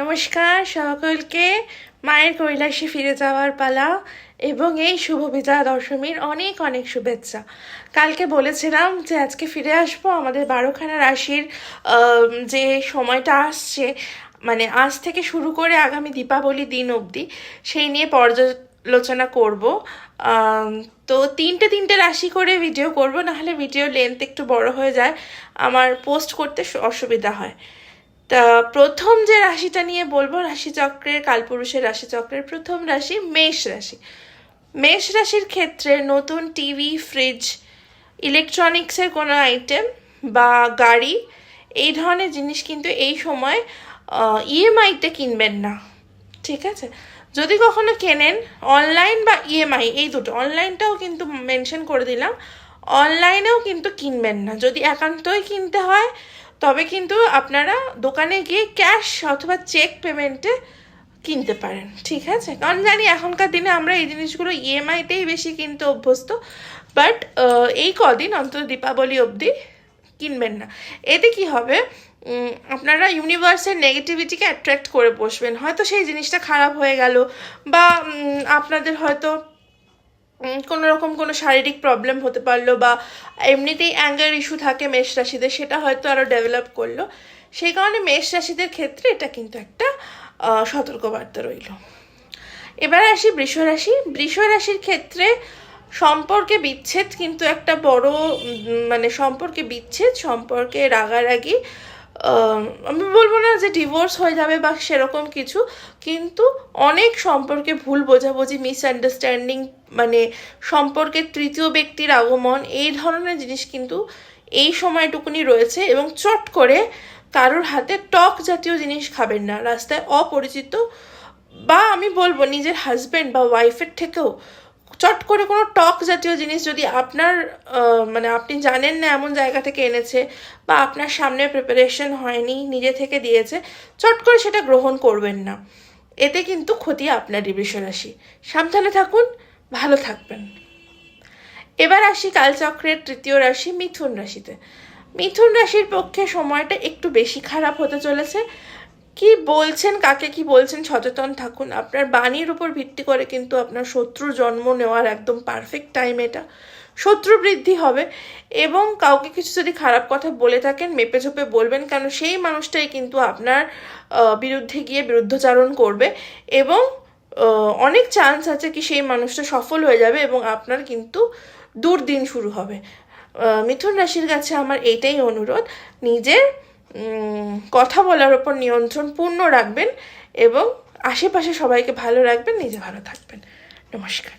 নমস্কার সকলকে। মায়ের কৈলাসে ফিরে যাওয়ার পালা এবং এই শুভ বিজয়া দশমীর অনেক অনেক শুভেচ্ছা। কালকে বলেছিলাম যে আজকে ফিরে আসবো আমাদের 12খানা রাশির যে সময়টা আসছে, মানে আজ থেকে শুরু করে আগামী দীপাবলি দিন অবধি সেই নিয়ে পর্যালোচনা করব। তো তিনটে রাশি করে ভিডিও করব, নাহলে ভিডিও লেন্থ একটু বড় হয়ে যায়, আমার পোস্ট করতে অসুবিধা হয়। তা প্রথম যে রাশিটা নিয়ে বলবো, রাশিচক্রের কালপুরুষের রাশিচক্রের প্রথম রাশি মেষ রাশি। মেষ রাশির ক্ষেত্রে নতুন টিভি, ফ্রিজ, ইলেকট্রনিক্সের কোনো আইটেম বা গাড়ি, এই ধরনের জিনিস কিন্তু এই সময় ইএমআইতে কিনবেন না, ঠিক আছে? যদি কখনো কেনেন অনলাইন বা ইএমআই, এই দুটো, অনলাইনটাও কিন্তু মেনশন করে দিলাম, অনলাইনেও কিন্তু কিনবেন না। যদি একান্তই কিনতে হয় তবে কিন্তু আপনারা দোকানে গিয়ে ক্যাশ অথবা চেক পেমেন্টে কিনতে পারেন, ঠিক আছে? কারণ জানি এখনকার দিনে আমরা এই জিনিসগুলো ইএমআইতেই বেশি কিনতে অভ্যস্ত, বাট এই কদিন অন্তত দীপাবলি অবধি কিনবেন না। এতে কি হবে, আপনারা ইউনিভার্সের নেগেটিভিটিকে অ্যাট্রাক্ট করে বসবেন। হয়তো সেই জিনিসটা খারাপ হয়ে গেল, বা আপনাদের হয়তো কোনো রকম কোনো শারীরিক প্রবলেম হতে পারলো, বা এমনিতেই অ্যাঙ্গার ইস্যু থাকে মেষ রাশিদের, সেটা হয়তো আরও ডেভেলপ করলো। সেই কারণে মেষ রাশিদের ক্ষেত্রে এটা কিন্তু একটা সতর্কবার্তা রইল। এবার আসি বৃষ রাশি। বৃষ রাশির ক্ষেত্রে সম্পর্কে বিচ্ছেদ কিন্তু একটা বড়, মানে সম্পর্কে বিচ্ছেদ, সম্পর্কে রাগারাগি, আমি বলবো না যে ডিভোর্স হয়ে যাবে বা সেরকম কিছু, কিন্তু অনেক সম্পর্কে ভুল বোঝাবুঝি, মিসআন্ডারস্ট্যান্ডিং, মানে সম্পর্কের তৃতীয় ব্যক্তির আগমন, এই ধরনের জিনিস কিন্তু এই সময়টুকুনি রয়েছে। এবং চট করে কারোর হাতে টক জাতীয় জিনিস খাবেন না। রাস্তায় অপরিচিত বা আমি বলবো নিজের হাজব্যান্ড বা ওয়াইফের থেকেও চট করে কোনো টক জাতীয় জিনিস যদি আপনার মানে আপনি জানেন না এমন জায়গা থেকে এনেছে, বা আপনার সামনে প্রিপারেশন হয়নি, নিজে থেকে দিয়েছে, চট করে সেটা গ্রহণ করবেন না। এতে কিন্তু ক্ষতি আপনারই বৃষ রাশি। সাবধানে থাকুন, ভালো থাকবেন। এবার আসি কালচক্রের তৃতীয় রাশি মিথুন রাশিতে। মিথুন রাশির পক্ষে সময়টা একটু বেশি খারাপ হতে চলেছে। কি বলছেন, কাকে কি বলছেন, সচেতন থাকুন। আপনার বাণীর উপর ভিত্তি করে কিন্তু আপনার শত্রু জন্ম নেওয়ার একদম পারফেক্ট টাইম এটা। শত্রু বৃদ্ধি হবে, এবং কাউকে কিছু যদি খারাপ কথা বলে থাকেন মেপে ঝোপে বলবেন, কেন সেই মানুষটাই কিন্তু আপনার বিরুদ্ধে গিয়ে বিরুদ্ধচারণ করবে, এবং অনেক চান্স আছে কি সেই মানুষটা সফল হয়ে যাবে এবং আপনার কিন্তু দুর্দিন শুরু হবে। মিথুন রাশির কাছে আমার এইটাই অনুরোধ, নিজের কথা বলার ওপর নিয়ন্ত্রণ পূর্ণ রাখবেন এবং আশেপাশে সবাইকে ভালো রাখবেন, নিজে ভালো থাকবেন। নমস্কার।